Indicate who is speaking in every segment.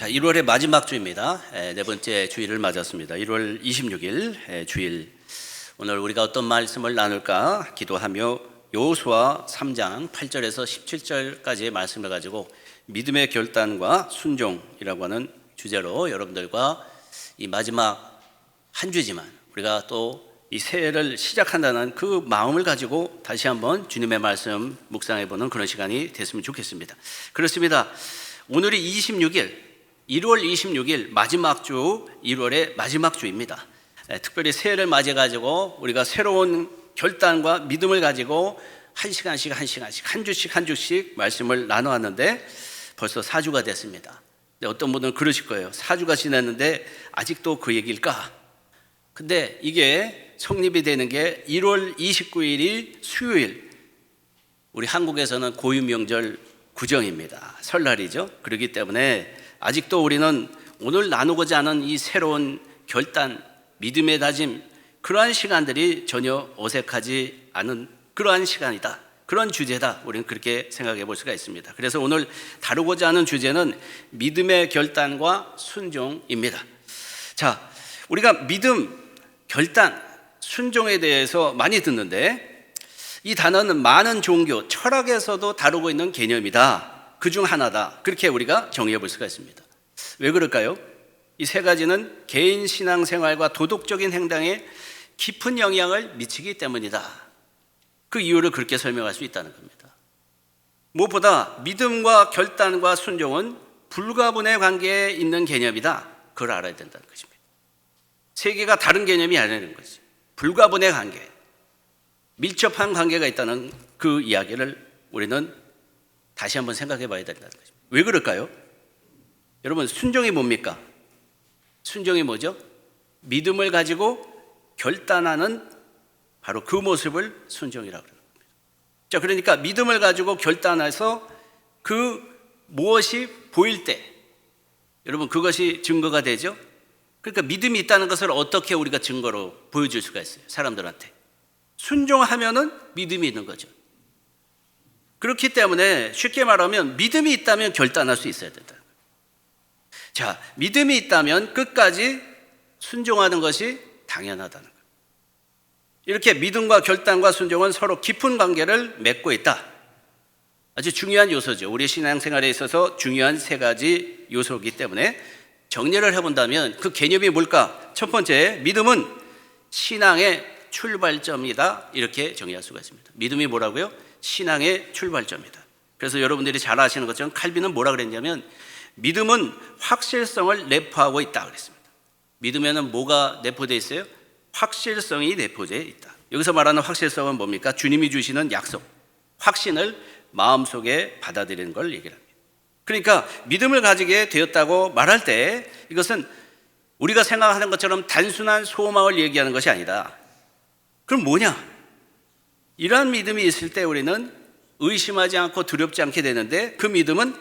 Speaker 1: 자, 1월의 마지막 주입니다. 네 번째 주일을 맞았습니다. 1월 26일 주일. 오늘 우리가 어떤 말씀을 나눌까 기도하며 여호수아 3장 8절에서 17절까지의 말씀을 가지고 믿음의 결단과 순종이라고 하는 주제로 여러분들과 이 마지막 한 주지만 우리가 또 이 새해를 시작한다는 그 마음을 가지고 다시 한번 주님의 말씀 묵상해보는 그런 시간이 됐으면 좋겠습니다. 그렇습니다. 오늘이 1월 26일 마지막 주, 1월의 마지막 주입니다. 특별히 새해를 맞이해가지고 우리가 새로운 결단과 믿음을 가지고 한 시간씩 한 주씩 말씀을 나눠왔는데 벌써 4주가 됐습니다. 어떤 분들은 그러실 거예요. 4주가 지났는데 아직도 그 얘기일까? 근데 이게 성립이 되는 게 1월 29일이 수요일, 우리 한국에서는 고유명절 구정입니다. 설날이죠. 그렇기 때문에 아직도 우리는 오늘 나누고자 하는 이 새로운 결단, 믿음의 다짐, 그러한 시간들이 전혀 어색하지 않은 그러한 시간이다. 그런 주제다. 우리는 그렇게 생각해 볼 수가 있습니다. 그래서 오늘 다루고자 하는 주제는 믿음의 결단과 순종입니다. 자, 우리가 믿음, 결단, 순종에 대해서 많이 듣는데 이 단어는 많은 종교, 철학에서도 다루고 있는 개념이다. 그중 하나다. 그렇게 우리가 정의해 볼 수가 있습니다. 왜 그럴까요? 이 세 가지는 개인 신앙생활과 도덕적인 행동에 깊은 영향을 미치기 때문이다. 그 이유를 그렇게 설명할 수 있다는 겁니다. 무엇보다 믿음과 결단과 순종은 불가분의 관계에 있는 개념이다. 그걸 알아야 된다는 것입니다. 세 개가 다른 개념이 아니라는 거지. 불가분의 관계, 밀접한 관계가 있다는 그 이야기를 우리는 다시 한번 생각해 봐야 된다는 것입니다. 왜 그럴까요? 여러분, 순종이 뭡니까? 순종이 뭐죠? 믿음을 가지고 결단하는 바로 그 모습을 순종이라고 합니다. 자, 그러니까 믿음을 가지고 결단해서 그 무엇이 보일 때 여러분 그것이 증거가 되죠? 그러니까 믿음이 있다는 것을 어떻게 우리가 증거로 보여줄 수가 있어요? 사람들한테. 순종하면은 믿음이 있는 거죠. 그렇기 때문에 쉽게 말하면 믿음이 있다면 결단할 수 있어야 된다. 자, 믿음이 있다면 끝까지 순종하는 것이 당연하다는 거예요. 이렇게 믿음과 결단과 순종은 서로 깊은 관계를 맺고 있다. 아주 중요한 요소죠. 우리 신앙생활에 있어서 중요한 세 가지 요소이기 때문에 정리를 해본다면 그 개념이 뭘까? 첫 번째, 믿음은 신앙의 출발점이다. 이렇게 정의할 수가 있습니다. 믿음이 뭐라고요? 신앙의 출발점이다. 그래서 여러분들이 잘 아시는 것처럼 칼빈은 뭐라 그랬냐면 믿음은 확실성을 내포하고 있다 그랬습니다. 믿음에는 뭐가 내포되어 있어요? 확실성이 내포되어 있다. 여기서 말하는 확실성은 뭡니까? 주님이 주시는 약속, 확신을 마음속에 받아들이는 걸 얘기를 합니다. 그러니까 믿음을 가지게 되었다고 말할 때 이것은 우리가 생각하는 것처럼 단순한 소망을 얘기하는 것이 아니다. 그럼 뭐냐? 이러한 믿음이 있을 때 우리는 의심하지 않고 두렵지 않게 되는데 그 믿음은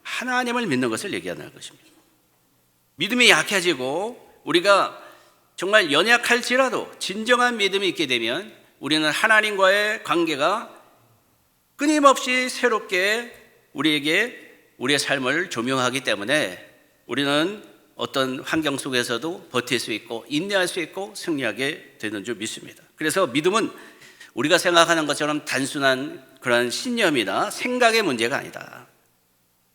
Speaker 1: 하나님을 믿는 것을 얘기하는 것입니다. 믿음이 약해지고 우리가 정말 연약할지라도 진정한 믿음이 있게 되면 우리는 하나님과의 관계가 끊임없이 새롭게 우리에게 우리의 삶을 조명하기 때문에 우리는 어떤 환경 속에서도 버틸 수 있고 인내할 수 있고 승리하게 되는 줄 믿습니다. 그래서 믿음은 우리가 생각하는 것처럼 단순한 그런 신념이나 생각의 문제가 아니다.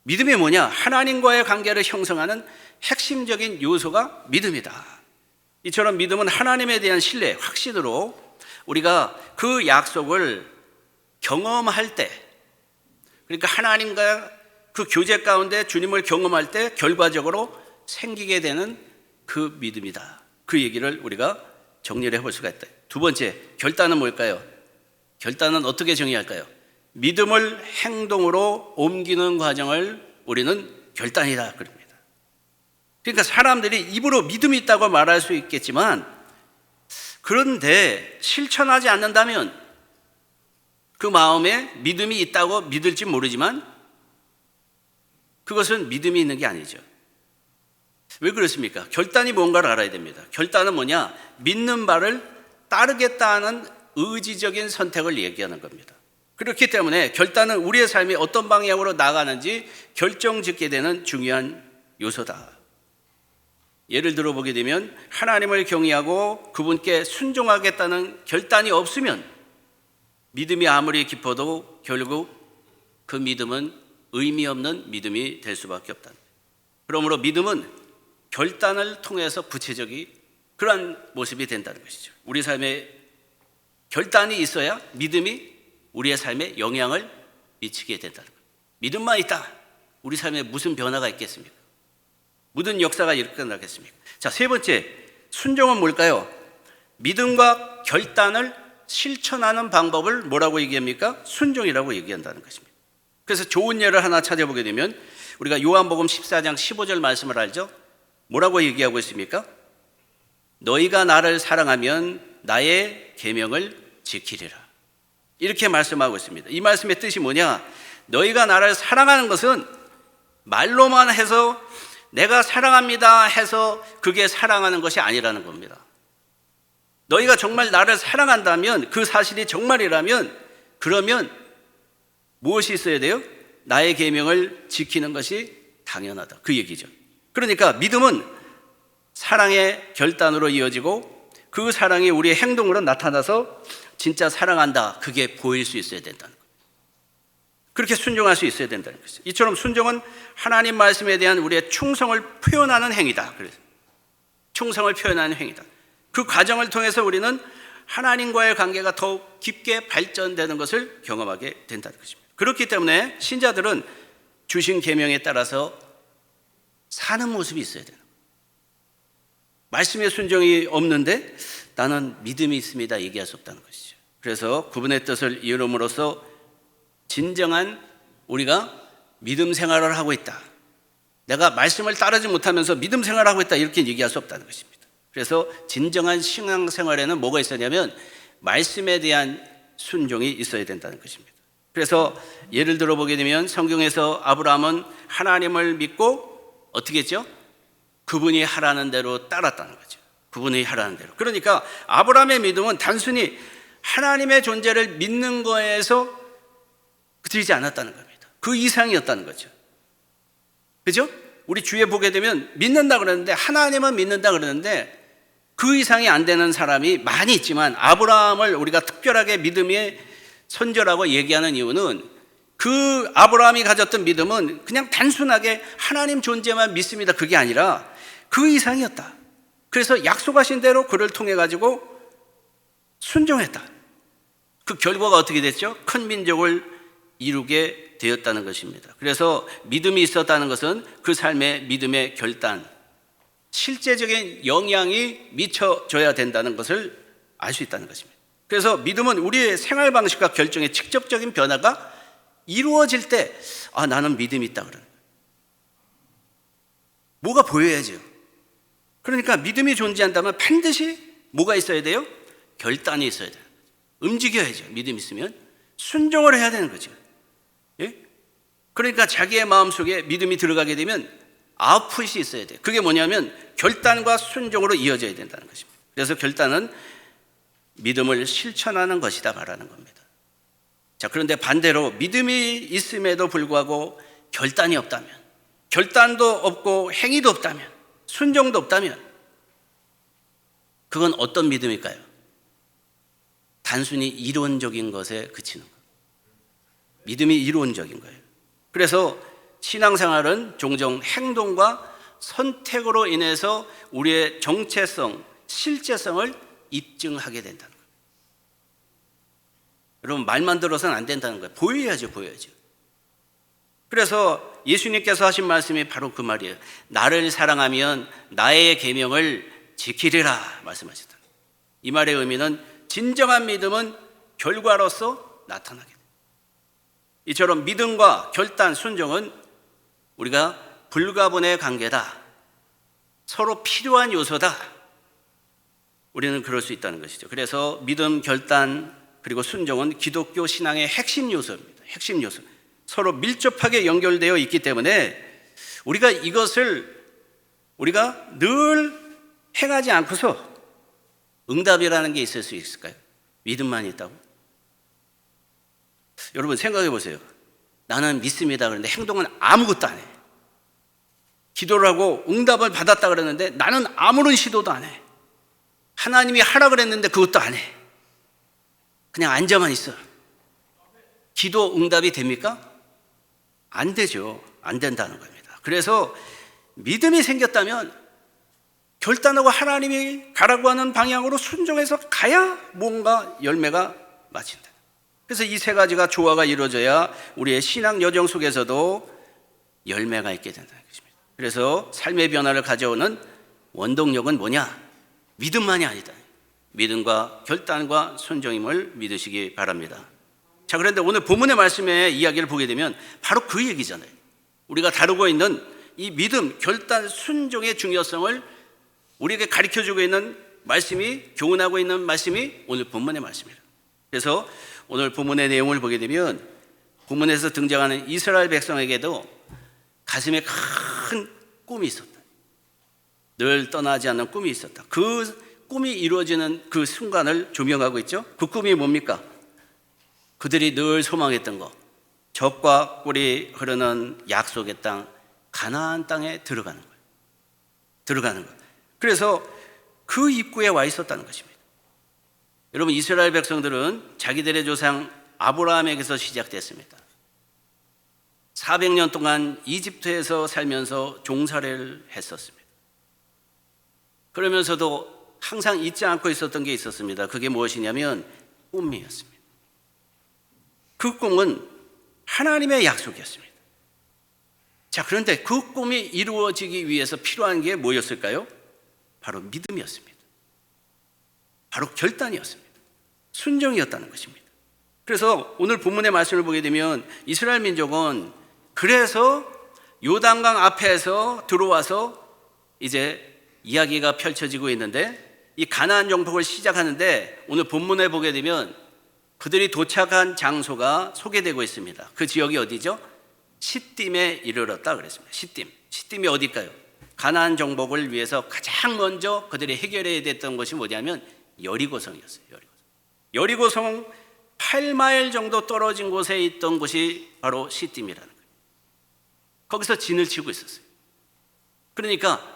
Speaker 1: 믿음이 뭐냐? 하나님과의 관계를 형성하는 핵심적인 요소가 믿음이다. 이처럼 믿음은 하나님에 대한 신뢰, 확신으로 우리가 그 약속을 경험할 때, 그러니까 하나님과 그 교제 가운데 주님을 경험할 때 결과적으로 생기게 되는 그 믿음이다. 그 얘기를 우리가 정리를 해볼 수가 있다. 두 번째, 결단은 뭘까요? 결단은 어떻게 정의할까요? 믿음을 행동으로 옮기는 과정을 우리는 결단이다 그럽니다. 그러니까 사람들이 입으로 믿음이 있다고 말할 수 있겠지만 그런데 실천하지 않는다면 그 마음에 믿음이 있다고 믿을지 모르지만 그것은 믿음이 있는 게 아니죠. 왜 그렇습니까? 결단이 뭔가를 알아야 됩니다. 결단은 뭐냐? 믿는 바를 따르겠다는 의지적인 선택을 얘기하는 겁니다. 그렇기 때문에 결단은 우리의 삶이 어떤 방향으로 나가는지 결정짓게 되는 중요한 요소다. 예를 들어 보게 되면 하나님을 경외하고 그분께 순종하겠다는 결단이 없으면 믿음이 아무리 깊어도 결국 그 믿음은 의미 없는 믿음이 될 수밖에 없다. 그러므로 믿음은 결단을 통해서 구체적인 그러한 모습이 된다는 것이죠. 우리 삶에 결단이 있어야 믿음이 우리의 삶에 영향을 미치게 된다는 거예요. 믿음만 있다. 우리 삶에 무슨 변화가 있겠습니까? 무슨 역사가 일어나겠습니까? 자, 세 번째, 순종은 뭘까요? 믿음과 결단을 실천하는 방법을 뭐라고 얘기합니까? 순종이라고 얘기한다는 것입니다. 그래서 좋은 예를 하나 찾아보게 되면 우리가 요한복음 14장 15절 말씀을 알죠? 뭐라고 얘기하고 있습니까? 너희가 나를 사랑하면 나의 계명을 지키리라. 이렇게 말씀하고 있습니다. 이 말씀의 뜻이 뭐냐? 너희가 나를 사랑하는 것은 말로만 해서 내가 사랑합니다 해서 그게 사랑하는 것이 아니라는 겁니다. 너희가 정말 나를 사랑한다면, 그 사실이 정말이라면, 그러면 무엇이 있어야 돼요? 나의 계명을 지키는 것이 당연하다. 그 얘기죠. 그러니까 믿음은 사랑의 결단으로 이어지고 그 사랑이 우리의 행동으로 나타나서 진짜 사랑한다. 그게 보일 수 있어야 된다는 거예요. 그렇게 순종할 수 있어야 된다는 것이죠. 이처럼 순종은 하나님 말씀에 대한 우리의 충성을 표현하는 행위다. 그래서 충성을 표현하는 행위다. 그 과정을 통해서 우리는 하나님과의 관계가 더욱 깊게 발전되는 것을 경험하게 된다는 것입니다. 그렇기 때문에 신자들은 주신 계명에 따라서 사는 모습이 있어야 되는 거예요. 말씀의 순종이 없는데 나는 믿음이 있습니다 얘기할 수 없다는 것이죠. 그래서 그분의 뜻을 이루므로써 진정한 우리가 믿음 생활을 하고 있다. 내가 말씀을 따르지 못하면서 믿음 생활을 하고 있다 이렇게 얘기할 수 없다는 것입니다. 그래서 진정한 신앙생활에는 뭐가 있었냐면 말씀에 대한 순종이 있어야 된다는 것입니다. 그래서 예를 들어 보게 되면 성경에서 아브라함은 하나님을 믿고 어떻게 했죠? 그분이 하라는 대로 따랐다는 거죠. 그분이 하라는 대로. 그러니까 아브라함의 믿음은 단순히 하나님의 존재를 믿는 거에서 그치지 않았다는 겁니다. 그 이상이었다는 거죠. 그죠? 우리 주위에 보게 되면 믿는다 그러는데, 하나님은 믿는다 그러는데 그 이상이 안 되는 사람이 많이 있지만, 아브라함을 우리가 특별하게 믿음의 선조라고 얘기하는 이유는 그 아브라함이 가졌던 믿음은 그냥 단순하게 하나님 존재만 믿습니다 그게 아니라 그 이상이었다. 그래서 약속하신 대로 그를 통해 가지고 순종했다. 그 결과가 어떻게 됐죠? 큰 민족을 이루게 되었다는 것입니다. 그래서 믿음이 있었다는 것은 그 삶의 믿음의 결단, 실제적인 영향이 미쳐져야 된다는 것을 알 수 있다는 것입니다. 그래서 믿음은 우리의 생활 방식과 결정에 직접적인 변화가 이루어질 때, 아, 나는 믿음이 있다 그러는 거예요. 뭐가 보여야죠. 그러니까 믿음이 존재한다면 반드시 뭐가 있어야 돼요? 결단이 있어야 돼요. 움직여야죠. 믿음이 있으면 순종을 해야 되는 거죠. 예? 그러니까 자기의 마음속에 믿음이 들어가게 되면 아웃풋이 있어야 돼요. 그게 뭐냐면 결단과 순종으로 이어져야 된다는 것입니다. 그래서 결단은 믿음을 실천하는 것이다 말하는 겁니다. 자, 그런데 반대로 믿음이 있음에도 불구하고 결단이 없다면, 결단도 없고 행위도 없다면, 순종도 없다면 그건 어떤 믿음일까요? 단순히 이론적인 것에 그치는 거예요. 믿음이 이론적인 거예요. 그래서 신앙생활은 종종 행동과 선택으로 인해서 우리의 정체성, 실제성을 입증하게 된다는 거예요. 여러분, 말만 들어서는 안 된다는 거예요. 보여야죠, 보여야죠. 그래서 예수님께서 하신 말씀이 바로 그 말이에요. 나를 사랑하면 나의 계명을 지키리라 말씀하셨다. 이 말의 의미는 진정한 믿음은 결과로서 나타나게 돼요. 이처럼 믿음과 결단, 순종은 우리가 불가분의 관계다. 서로 필요한 요소다. 우리는 그럴 수 있다는 것이죠. 그래서 믿음, 결단, 그리고 순종은 기독교 신앙의 핵심 요소입니다. 핵심 요소. 서로 밀접하게 연결되어 있기 때문에 우리가 이것을 우리가 늘 행하지 않고서 응답이라는 게 있을 수 있을까요? 믿음만 있다고? 여러분 생각해 보세요. 나는 믿습니다. 그런데 행동은 아무것도 안 해. 기도를 하고 응답을 받았다 그랬는데 나는 아무런 시도도 안 해. 하나님이 하라 그랬는데 그것도 안 해. 그냥 앉아만 있어. 기도 응답이 됩니까? 안 되죠. 안 된다는 겁니다. 그래서 믿음이 생겼다면 결단하고 하나님이 가라고 하는 방향으로 순종해서 가야 뭔가 열매가 맺힌다. 그래서 이 세 가지가 조화가 이루어져야 우리의 신앙 여정 속에서도 열매가 있게 된다는 것입니다. 그래서 삶의 변화를 가져오는 원동력은 뭐냐? 믿음만이 아니다. 믿음과 결단과 순종임을 믿으시기 바랍니다. 자, 그런데 오늘 본문의 말씀의 이야기를 보게 되면 바로 그 얘기잖아요. 우리가 다루고 있는 이 믿음, 결단, 순종의 중요성을 우리에게 가르쳐주고 있는 말씀이, 교훈하고 있는 말씀이 오늘 본문의 말씀입니다. 그래서 오늘 본문의 내용을 보게 되면 본문에서 등장하는 이스라엘 백성에게도 가슴에 큰 꿈이 있었다. 늘 떠나지 않는 꿈이 있었다. 그 꿈이 이루어지는 그 순간을 조명하고 있죠. 그 꿈이 뭡니까? 그들이 늘 소망했던 것, 젖과 꿀이 흐르는 약속의 땅, 가나안 땅에 들어가는 거예요. 들어가는 것. 그래서 그 입구에 와 있었다는 것입니다. 여러분, 이스라엘 백성들은 자기들의 조상 아브라함에게서 시작됐습니다. 400년 동안 이집트에서 살면서 종살이를 했었습니다. 그러면서도 항상 잊지 않고 있었던 게 있었습니다. 그게 무엇이냐면 꿈이었습니다. 그 꿈은 하나님의 약속이었습니다. 자, 그런데 그 꿈이 이루어지기 위해서 필요한 게 뭐였을까요? 바로 믿음이었습니다. 바로 결단이었습니다. 순종이었다는 것입니다. 그래서 오늘 본문의 말씀을 보게 되면 이스라엘 민족은 그래서 요단강 앞에서 들어와서 이제 이야기가 펼쳐지고 있는데 이 가나안 정복을 시작하는데 오늘 본문에 보게 되면 그들이 도착한 장소가 소개되고 있습니다. 그 지역이 어디죠? 시딤에 이르렀다 그랬습니다. 시딤이 어딜까요? 가나안 정복을 위해서 가장 먼저 그들이 해결해야 됐던 것이 뭐냐면 여리고성이었어요. 여리고성 8마일 정도 떨어진 곳에 있던 곳이 바로 시딤이라는 거예요. 거기서 진을 치고 있었어요. 그러니까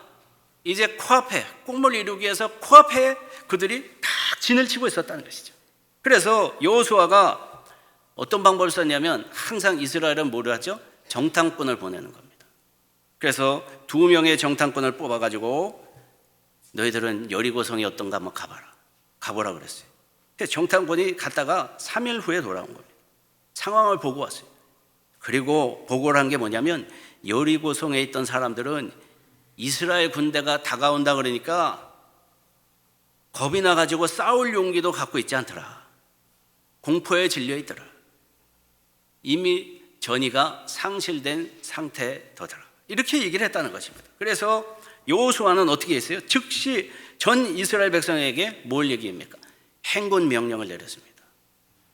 Speaker 1: 이제 코앞에 꿈을 이루기 위해서 코앞에 그들이 딱 진을 치고 있었다는 것이죠. 그래서 여호수아가 어떤 방법을 썼냐면 항상 이스라엘은 뭐를 하죠? 정탐꾼을 보내는 겁니다. 그래서 2명의 정탐꾼을 뽑아가지고 너희들은 여리고성이 어떤가 한번 가보라 그랬어요. 그래서 정탐꾼이 갔다가 3일 후에 돌아온 겁니다. 상황을 보고 왔어요. 그리고 보고를 한 게 뭐냐면 여리고성에 있던 사람들은 이스라엘 군대가 다가온다 그러니까 겁이 나가지고 싸울 용기도 갖고 있지 않더라. 공포에 질려 있더라. 이미 전의가 상실된 상태더더라. 이렇게 얘기를 했다는 것입니다. 그래서 여호수아는 어떻게 했어요? 즉시 전 이스라엘 백성에게 뭘 얘기합니까? 행군 명령을 내렸습니다.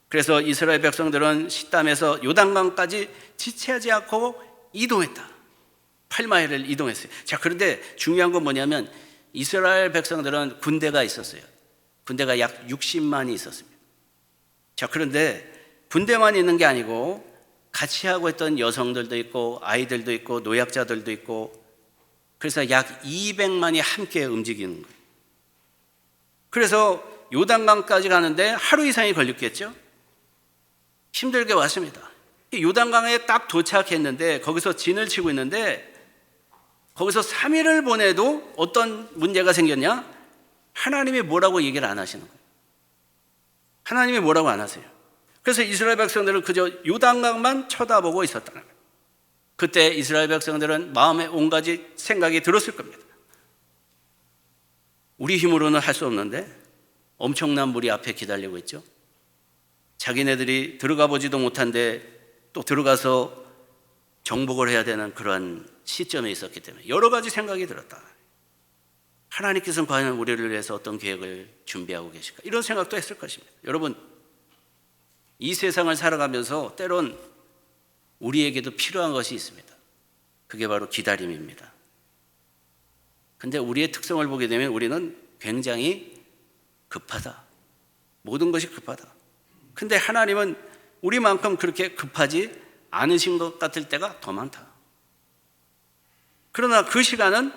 Speaker 1: 그래서 이스라엘 백성들은 시담에서 요단강까지 지체하지 않고 이동했다. 8마일을 이동했어요. 자, 그런데 중요한 건 뭐냐면 이스라엘 백성들은 군대가 있었어요. 군대가 약 60만이 있었습니다. 자, 그런데 군대만 있는 게 아니고 같이 하고 있던 여성들도 있고 아이들도 있고 노약자들도 있고 그래서 약 200만이 함께 움직이는 거예요. 그래서 요단강까지 가는데 하루 이상이 걸렸겠죠? 힘들게 왔습니다. 요단강에 딱 도착했는데 거기서 진을 치고 있는데 거기서 3일을 보내도 어떤 문제가 생겼냐? 하나님이 뭐라고 얘기를 안 하시는 거예요. 하나님이 뭐라고 안 하세요. 그래서 이스라엘 백성들은 그저 요단강만 쳐다보고 있었다는 거예요. 그때 이스라엘 백성들은 마음에 온갖 생각이 들었을 겁니다. 우리 힘으로는 할 수 없는데 엄청난 물이 앞에 기다리고 있죠. 자기네들이 들어가 보지도 못한데 또 들어가서 정복을 해야 되는 그러한 시점에 있었기 때문에 여러 가지 생각이 들었다. 하나님께서는 과연 우리를 위해서 어떤 계획을 준비하고 계실까? 이런 생각도 했을 것입니다. 여러분, 이 세상을 살아가면서 때론 우리에게도 필요한 것이 있습니다. 그게 바로 기다림입니다. 근데 우리의 특성을 보게 되면 우리는 굉장히 급하다. 모든 것이 급하다. 근데 하나님은 우리만큼 그렇게 급하지 않으신 것 같을 때가 더 많다. 그러나 그 시간은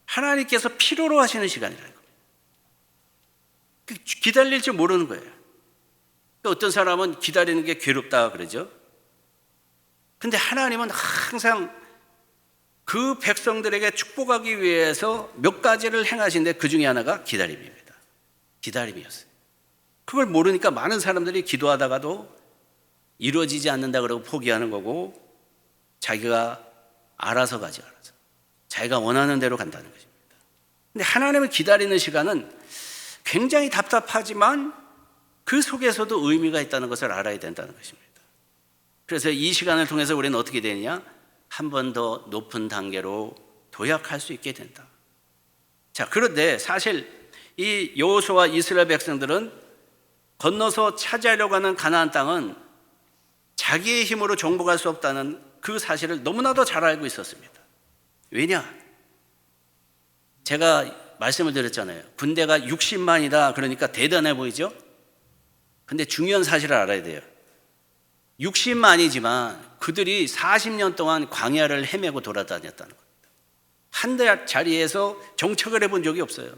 Speaker 1: 하나님께서 필요로 하시는 시간이라는 겁니다. 기다릴 줄 모르는 거예요. 어떤 사람은 기다리는 게 괴롭다 그러죠. 근데 하나님은 항상 그 백성들에게 축복하기 위해서 몇 가지를 행하신데 그 중에 하나가 기다림입니다. 기다림이었어요. 그걸 모르니까 많은 사람들이 기도하다가도 이루어지지 않는다 그러고 포기하는 거고, 자기가 알아서 가지, 알아서 자기가 원하는 대로 간다는 것입니다. 근데 하나님을 기다리는 시간은 굉장히 답답하지만 그 속에서도 의미가 있다는 것을 알아야 된다는 것입니다. 그래서 이 시간을 통해서 우리는 어떻게 되느냐? 한 번 더 높은 단계로 도약할 수 있게 된다. 자, 그런데 사실 이 여호수아와 이스라엘 백성들은 건너서 차지하려고 하는 가나안 땅은 자기의 힘으로 정복할 수 없다는 그 사실을 너무나도 잘 알고 있었습니다. 왜냐? 제가 말씀을 드렸잖아요. 군대가 60만이다. 그러니까 대단해 보이죠? 근데 중요한 사실을 알아야 돼요. 60만이지만 그들이 40년 동안 광야를 헤매고 돌아다녔다는 겁니다. 한 자리에서 정착을 해본 적이 없어요.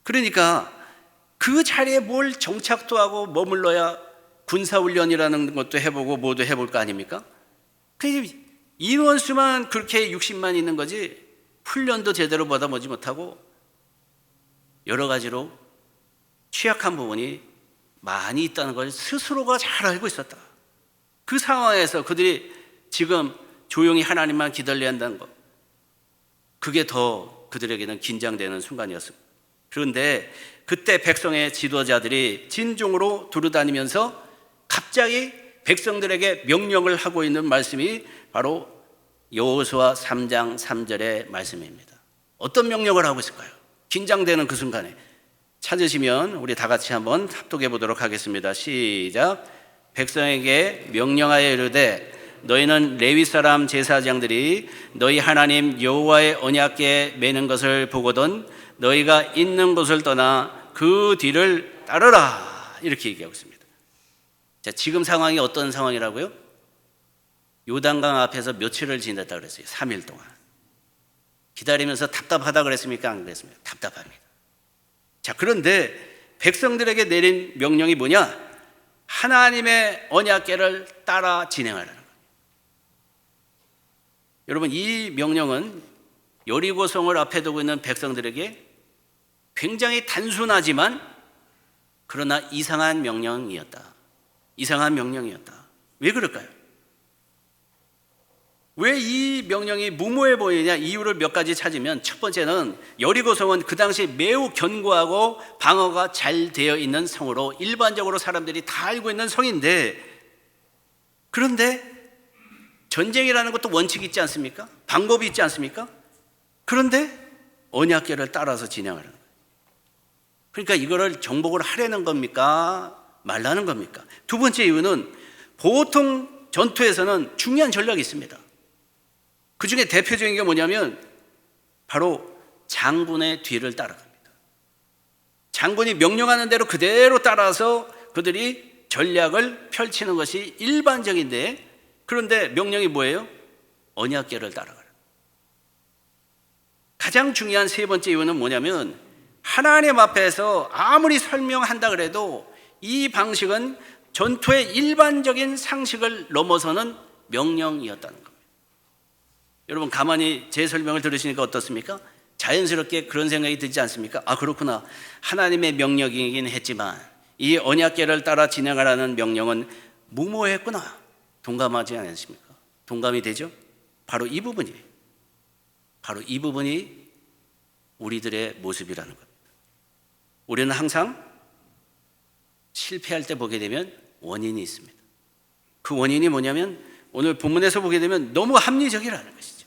Speaker 1: 그러니까 그 자리에 뭘 정착도 하고 머물러야 군사훈련이라는 것도 해보고 뭐도 해볼 거 아닙니까? 인원수만 그렇게 60만 있는 거지 훈련도 제대로 받아보지 못하고 여러 가지로 취약한 부분이 많이 있다는 걸 스스로가 잘 알고 있었다. 그 상황에서 그들이 지금 조용히 하나님만 기다려야 한다는 것, 그게 더 그들에게는 긴장되는 순간이었습니다. 그런데 그때 백성의 지도자들이 진중으로 두루다니면서 갑자기 백성들에게 명령을 하고 있는 말씀이 바로 여호수아 3장 3절의 말씀입니다. 어떤 명령을 하고 있을까요? 긴장되는 그 순간에 찾으시면 우리 다 같이 한번 합독해 보도록 하겠습니다. 시작. 백성에게 명령하여 이르되 너희는 레위 사람 제사장들이 너희 하나님 여호와의 언약궤에 매는 것을 보거든 너희가 있는 곳을 떠나 그 뒤를 따르라. 이렇게 얘기하고 있습니다. 자, 지금 상황이 어떤 상황이라고요? 요단강 앞에서 며칠을 지냈다 그랬어요. 3일 동안. 기다리면서 답답하다 그랬습니까? 안 그랬습니까? 답답합니다. 자, 그런데 백성들에게 내린 명령이 뭐냐? 하나님의 언약궤를 따라 진행하라는 거예요. 여러분, 이 명령은 여리고성을 앞에 두고 있는 백성들에게 굉장히 단순하지만 그러나 이상한 명령이었다. 이상한 명령이었다. 왜 그럴까요? 왜 이 명령이 무모해 보이냐? 이유를 몇 가지 찾으면, 첫 번째는 여리고성은 그 당시 매우 견고하고 방어가 잘 되어 있는 성으로 일반적으로 사람들이 다 알고 있는 성인데, 그런데 전쟁이라는 것도 원칙이 있지 않습니까? 방법이 있지 않습니까? 그런데 언약궤를 따라서 진행하는 거예요. 그러니까 이거를 정복을 하려는 겁니까? 말라는 겁니까? 두 번째 이유는 보통 전투에서는 중요한 전략이 있습니다. 그 중에 대표적인 게 뭐냐면 바로 장군의 뒤를 따라갑니다. 장군이 명령하는 대로 그대로 따라서 그들이 전략을 펼치는 것이 일반적인데, 그런데 명령이 뭐예요? 언약궤를 따라가라. 가장 중요한 세 번째 이유는 뭐냐면 하나님 앞에서 아무리 설명한다 그래도 이 방식은 전투의 일반적인 상식을 넘어서는 명령이었다는 겁니다. 여러분, 가만히 제 설명을 들으시니까 어떻습니까? 자연스럽게 그런 생각이 들지 않습니까? 아, 그렇구나. 하나님의 명령이긴 했지만 이 언약궤를 따라 진행하라는 명령은 무모했구나. 동감하지 않으십니까? 동감이 되죠? 바로 이 부분이에요. 바로 이 부분이 우리들의 모습이라는 겁니다. 우리는 항상 실패할 때 보게 되면 원인이 있습니다. 그 원인이 뭐냐면 오늘 본문에서 보게 되면 너무 합리적이라는 것이죠.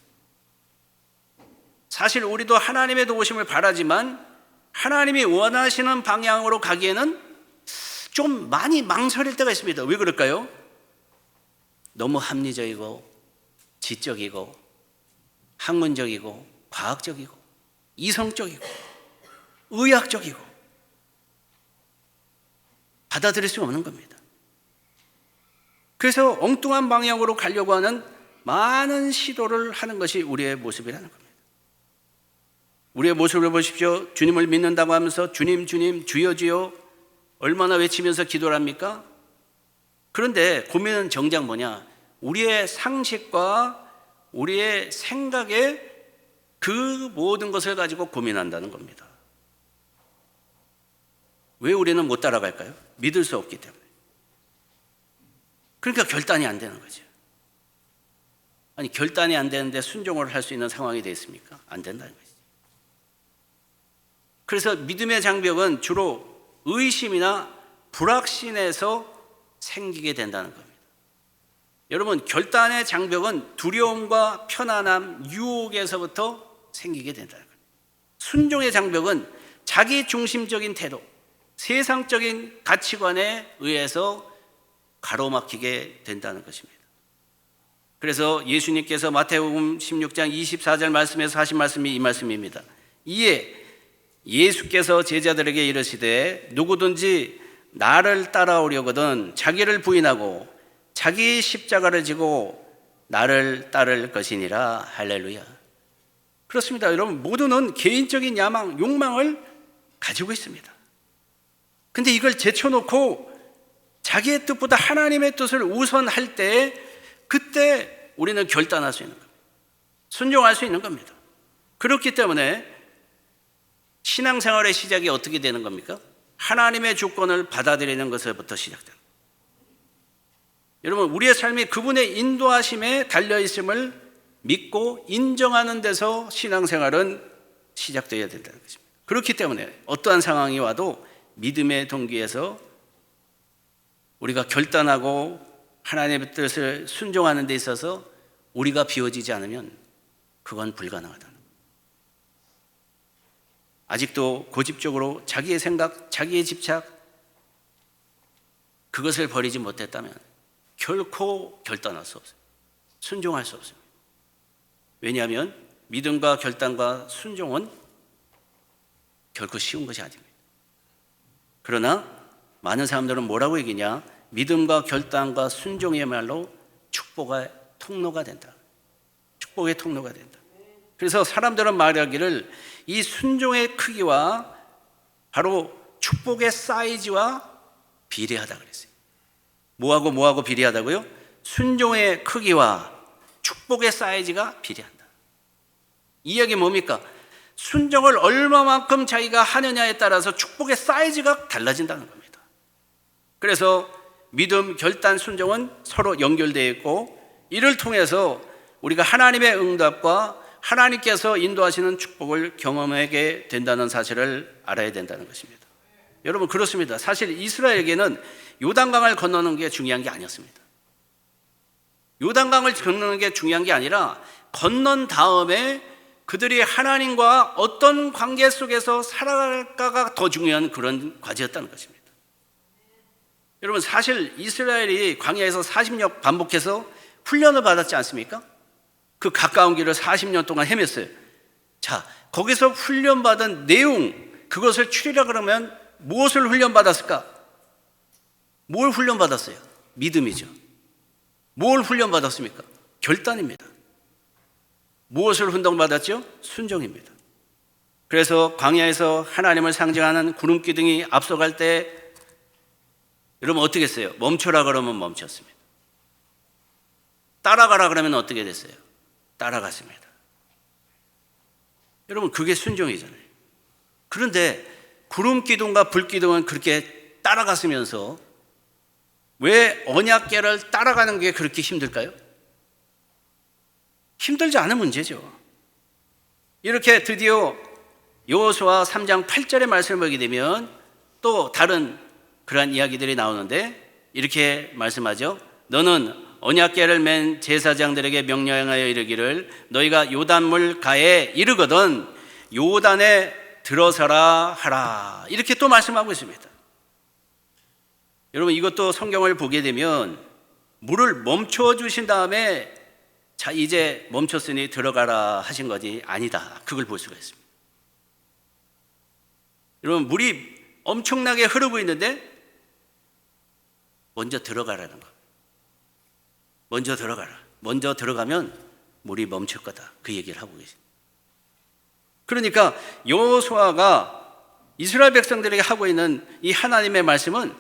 Speaker 1: 사실 우리도 하나님의 도우심을 바라지만 하나님이 원하시는 방향으로 가기에는 좀 많이 망설일 때가 있습니다. 왜 그럴까요? 너무 합리적이고 지적이고 학문적이고 과학적이고 이성적이고 의학적이고 받아들일 수 없는 겁니다. 그래서 엉뚱한 방향으로 가려고 하는 많은 시도를 하는 것이 우리의 모습이라는 겁니다. 우리의 모습을 보십시오. 주님을 믿는다고 하면서 주님 주님 주여 주여 얼마나 외치면서 기도를 합니까? 그런데 고민은 정작 뭐냐? 우리의 상식과 우리의 생각에 그 모든 것을 가지고 고민한다는 겁니다. 왜 우리는 못 따라갈까요? 믿을 수 없기 때문에. 그러니까 결단이 안 되는 거죠. 아니, 결단이 안 되는데 순종을 할 수 있는 상황이 되어 있습니까? 안 된다는 거죠. 그래서 믿음의 장벽은 주로 의심이나 불확신에서 생기게 된다는 겁니다. 여러분, 결단의 장벽은 두려움과 편안함, 유혹에서부터 생기게 된다는 겁니다. 순종의 장벽은 자기 중심적인 태도, 세상적인 가치관에 의해서 가로막히게 된다는 것입니다. 그래서 예수님께서 마태복음 16장 24절 말씀에서 하신 말씀이 이 말씀입니다. 이에 예수께서 제자들에게 이르시되 누구든지 나를 따라오려거든 자기를 부인하고 자기 십자가를 지고 나를 따를 것이니라. 할렐루야. 그렇습니다. 여러분, 모두는 개인적인 야망, 욕망을 가지고 있습니다. 근데 이걸 제쳐놓고 자기의 뜻보다 하나님의 뜻을 우선할 때, 그때 우리는 결단할 수 있는 겁니다. 순종할 수 있는 겁니다. 그렇기 때문에 신앙생활의 시작이 어떻게 되는 겁니까? 하나님의 주권을 받아들이는 것부터 시작됩니다. 여러분, 우리의 삶이 그분의 인도하심에 달려있음을 믿고 인정하는 데서 신앙생활은 시작되어야 된다는 것입니다. 그렇기 때문에 어떠한 상황이 와도 믿음의 동기에서 우리가 결단하고 하나님의 뜻을 순종하는 데 있어서 우리가 비워지지 않으면 그건 불가능하다. 아직도 고집적으로 자기의 생각, 자기의 집착, 그것을 버리지 못했다면 결코 결단할 수 없어요. 순종할 수 없습니다. 왜냐하면 믿음과 결단과 순종은 결코 쉬운 것이 아닙니다. 그러나 많은 사람들은 뭐라고 얘기냐? 믿음과 결단과 순종이야말로 축복의 통로가 된다. 축복의 통로가 된다. 그래서 사람들은 말하기를 이 순종의 크기와 바로 축복의 사이즈와 비례하다 그랬어요. 뭐하고 비례하다고요? 순종의 크기와 축복의 사이즈가 비례한다. 이 이야기 뭡니까? 순종을 얼마만큼 자기가 하느냐에 따라서 축복의 사이즈가 달라진다는 겁니다. 그래서 믿음, 결단, 순종은 서로 연결되어 있고, 이를 통해서 우리가 하나님의 응답과 하나님께서 인도하시는 축복을 경험하게 된다는 사실을 알아야 된다는 것입니다. 여러분, 그렇습니다. 사실 이스라엘에게는 요단강을 건너는 게 중요한 게 아니었습니다. 요단강을 건너는 게 중요한 게 아니라 건넌 다음에 그들이 하나님과 어떤 관계 속에서 살아갈까가 더 중요한 그런 과제였다는 것입니다. 여러분, 사실 이스라엘이 광야에서 40년 반복해서 훈련을 받았지 않습니까? 그 가까운 길을 40년 동안 헤맸어요. 자, 거기서 훈련받은 내용, 그것을 추리라 그러면 무엇을 훈련받았을까? 뭘 훈련받았어요? 믿음이죠. 뭘 훈련받았습니까? 결단입니다. 무엇을 훈련받았죠? 순종입니다. 그래서 광야에서 하나님을 상징하는 구름 기둥이 앞서갈 때 여러분 어떻게 했어요? 멈춰라 그러면 멈췄습니다. 따라가라 그러면 어떻게 됐어요? 따라갔습니다. 여러분, 그게 순종이잖아요. 그런데 구름 기둥과 불 기둥은 그렇게 따라갔으면서 왜 언약궤를 따라가는 게 그렇게 힘들까요? 힘들지 않은 문제죠. 이렇게 드디어 여호수아 3장 8절의 말씀을 보게 되면 또 다른 그러한 이야기들이 나오는데 이렇게 말씀하죠. 너는 언약궤를 맨 제사장들에게 명령하여 이르기를 너희가 요단물 가에 이르거든 요단에 들어서라 하라. 이렇게 또 말씀하고 있습니다. 여러분, 이것도 성경을 보게 되면 물을 멈춰 주신 다음에 자, 이제 멈췄으니 들어가라 하신 것이 아니다. 그걸 볼 수가 있습니다. 여러분, 물이 엄청나게 흐르고 있는데 먼저 들어가라는 거. 먼저 들어가라. 먼저 들어가면 물이 멈출 거다. 그 얘기를 하고 계십니다. 그러니까 여호수아가 이스라엘 백성들에게 하고 있는 이 하나님의 말씀은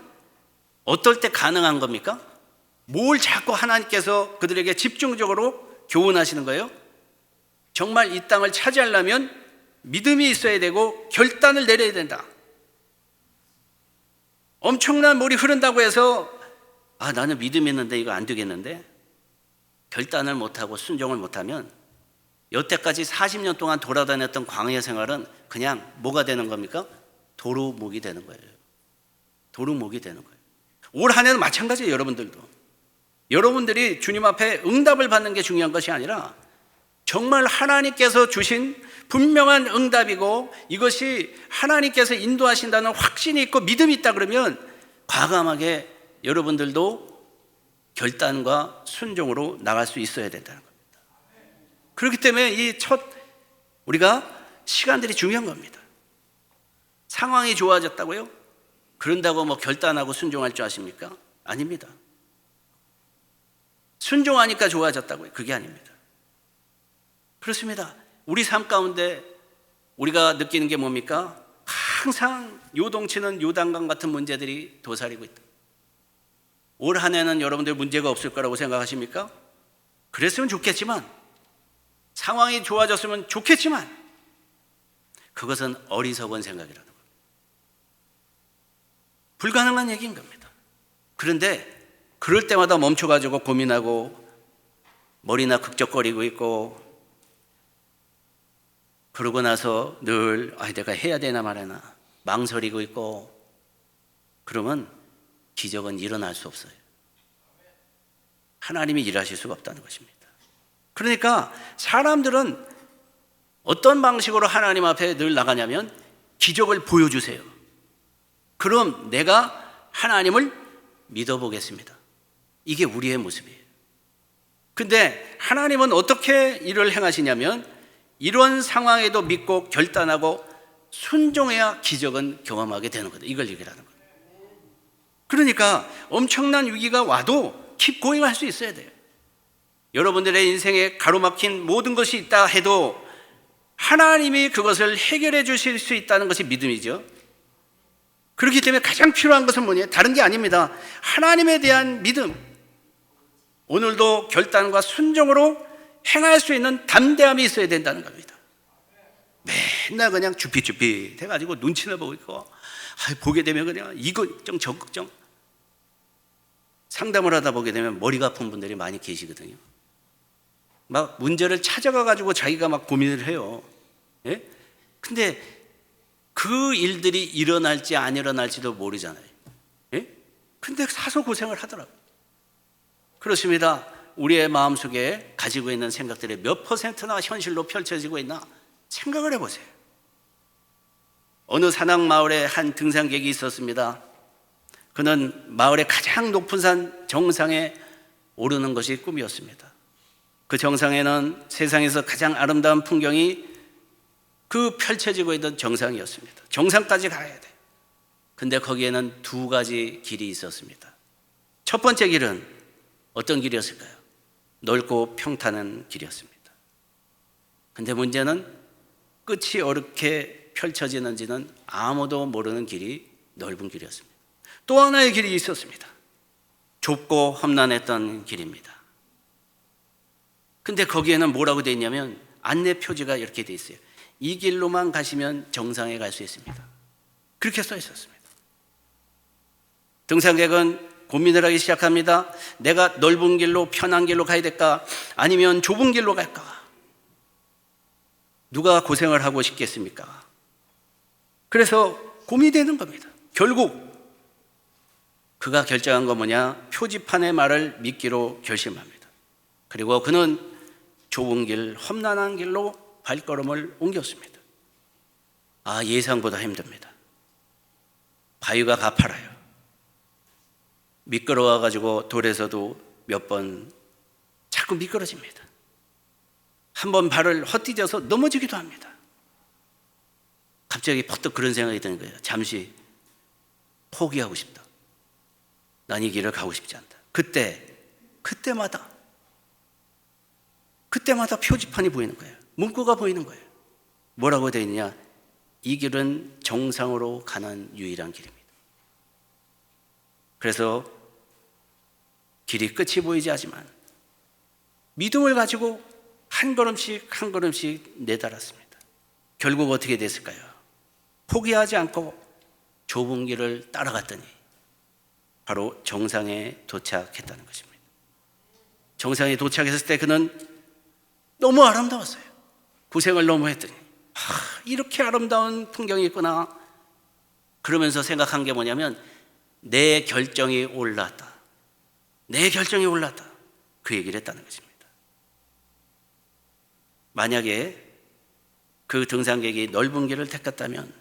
Speaker 1: 어떨 때 가능한 겁니까? 뭘 자꾸 하나님께서 그들에게 집중적으로 교훈하시는 거예요? 정말 이 땅을 차지하려면 믿음이 있어야 되고 결단을 내려야 된다. 엄청난 물이 흐른다고 해서 나는 믿음이 있는데 이거 안 되겠는데, 결단을 못하고 순종을 못하면 여태까지 40년 동안 돌아다녔던 광야 생활은 그냥 뭐가 되는 겁니까? 도루묵이 되는 거예요. 도루묵이 되는 거예요. 올 한 해는 마찬가지예요. 여러분들도. 여러분들이 주님 앞에 응답을 받는 게 중요한 것이 아니라 정말 하나님께서 주신 분명한 응답이고 이것이 하나님께서 인도하신다는 확신이 있고 믿음이 있다 그러면 과감하게 여러분들도 결단과 순종으로 나갈 수 있어야 된다는 겁니다. 그렇기 때문에 이 우리가 시간들이 중요한 겁니다. 상황이 좋아졌다고요? 그런다고 뭐 결단하고 순종할 줄 아십니까? 아닙니다. 순종하니까 좋아졌다고요? 그게 아닙니다. 그렇습니다. 우리 삶 가운데 우리가 느끼는 게 뭡니까? 항상 요동치는 요단강 같은 문제들이 도사리고 있다. 올 한 해는 여러분들 문제가 없을 거라고 생각하십니까? 그랬으면 좋겠지만, 상황이 좋아졌으면 좋겠지만, 그것은 어리석은 생각이라는 겁니다. 불가능한 얘기인 겁니다. 그런데 그럴 때마다 멈춰가지고 고민하고 머리나 극적거리고 있고, 그러고 나서 늘 내가 해야 되나 말하나 망설이고 있고, 그러면 기적은 일어날 수 없어요. 하나님이 일하실 수가 없다는 것입니다. 그러니까 사람들은 어떤 방식으로 하나님 앞에 늘 나가냐면 기적을 보여주세요. 그럼 내가 하나님을 믿어보겠습니다. 이게 우리의 모습이에요. 근데 하나님은 어떻게 일을 행하시냐면 이런 상황에도 믿고 결단하고 순종해야 기적은 경험하게 되는 거다. 이걸 얘기하는 거예요. 그러니까 엄청난 위기가 와도 keep going 할 수 있어야 돼요. 여러분들의 인생에 가로막힌 모든 것이 있다 해도 하나님이 그것을 해결해 주실 수 있다는 것이 믿음이죠. 그렇기 때문에 가장 필요한 것은 뭐냐? 다른 게 아닙니다. 하나님에 대한 믿음. 오늘도 결단과 순종으로 행할 수 있는 담대함이 있어야 된다는 겁니다. 맨날 그냥 주pit주핏 해가지고 눈치나 보고 있고, 보게 되면 그냥 이거 걱정 저 걱정, 상담을 하다 보게 되면 머리가 아픈 분들이 많이 계시거든요. 막 문제를 찾아가가지고 자기가 막 고민을 해요. 예? 근데 그 일들이 일어날지 안 일어날지도 모르잖아요. 예? 근데 사서 고생을 하더라고요. 그렇습니다. 우리의 마음속에 가지고 있는 생각들이 몇 퍼센트나 현실로 펼쳐지고 있나 생각을 해보세요. 어느 산악마을에 한 등산객이 있었습니다. 그는 마을의 가장 높은 산 정상에 오르는 것이 꿈이었습니다. 그 정상에는 세상에서 가장 아름다운 풍경이 그 펼쳐지고 있던 정상이었습니다. 정상까지 가야 돼. 근데 거기에는 두 가지 길이 있었습니다. 첫 번째 길은 어떤 길이었을까요? 넓고 평탄한 길이었습니다. 근데 문제는 끝이 어떻게 펼쳐지는지는 아무도 모르는 길이 넓은 길이었습니다. 또 하나의 길이 있었습니다. 좁고 험난했던 길입니다. 근데 거기에는 뭐라고 되어 있냐면 안내 표지가 이렇게 되어 있어요. 이 길로만 가시면 정상에 갈 수 있습니다. 그렇게 써 있었습니다. 등산객은 고민을 하기 시작합니다. 내가 넓은 길로 편한 길로 가야 될까? 아니면 좁은 길로 갈까? 누가 고생을 하고 싶겠습니까? 그래서 고민되는 겁니다. 결국 그가 결정한 건 뭐냐? 표지판의 말을 믿기로 결심합니다. 그리고 그는 좁은 길, 험난한 길로 발걸음을 옮겼습니다. 예상보다 힘듭니다. 바위가 가파라요. 미끄러워가지고 돌에서도 몇 번 자꾸 미끄러집니다. 한번 발을 헛디뎌서 넘어지기도 합니다. 갑자기 퍼뜩 그런 생각이 드는 거예요. 잠시 포기하고 싶다. 난 이 길을 가고 싶지 않다. 그때마다 그때마다 표지판이 보이는 거예요. 문구가 보이는 거예요. 뭐라고 되어 있느냐? 이 길은 정상으로 가는 유일한 길입니다. 그래서 길이 끝이 보이지 않지만 믿음을 가지고 한 걸음씩 한 걸음씩 내달았습니다. 결국 어떻게 됐을까요? 포기하지 않고 좁은 길을 따라갔더니 바로 정상에 도착했다는 것입니다. 정상에 도착했을 때 그는 너무 아름다웠어요. 고생을 너무 했더니 이렇게 아름다운 풍경이 있구나. 그러면서 생각한 게 뭐냐면 내 결정이 올랐다. 내 결정이 올랐다. 그 얘기를 했다는 것입니다. 만약에 그 등산객이 넓은 길을 택했다면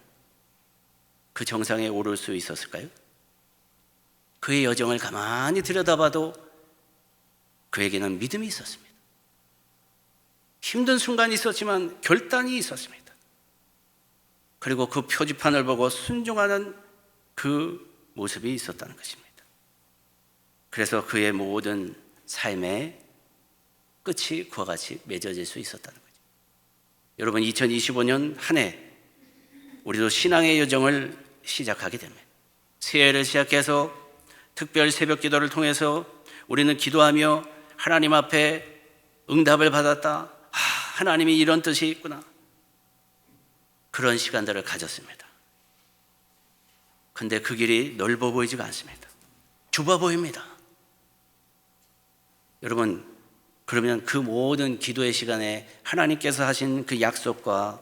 Speaker 1: 그 정상에 오를 수 있었을까요? 그의 여정을 가만히 들여다봐도 그에게는 믿음이 있었습니다. 힘든 순간이 있었지만 결단이 있었습니다. 그리고 그 표지판을 보고 순종하는 그 모습이 있었다는 것입니다. 그래서 그의 모든 삶의 끝이 그와 같이 맺어질 수 있었다는 거죠. 여러분, 2025년 한 해 우리도 신앙의 여정을 시작하게 됩니다. 새해를 시작해서 특별 새벽 기도를 통해서 우리는 기도하며 하나님 앞에 응답을 받았다. 하나님이 이런 뜻이 있구나. 그런 시간들을 가졌습니다. 근데 그 길이 넓어 보이지가 않습니다. 좁아 보입니다. 여러분, 그러면 그 모든 기도의 시간에 하나님께서 하신 그 약속과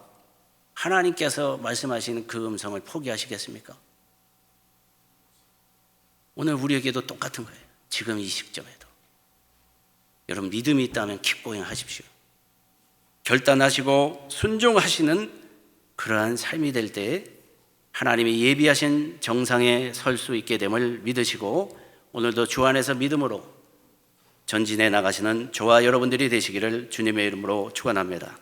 Speaker 1: 하나님께서 말씀하시는 그 음성을 포기하시겠습니까? 오늘 우리에게도 똑같은 거예요. 지금 이 시점에도. 여러분, 믿음이 있다면 킵고잉 하십시오. 결단하시고 순종하시는 그러한 삶이 될 때 하나님이 예비하신 정상에 설 수 있게 됨을 믿으시고 오늘도 주 안에서 믿음으로 전진해 나가시는 저와 여러분들이 되시기를 주님의 이름으로 축원합니다.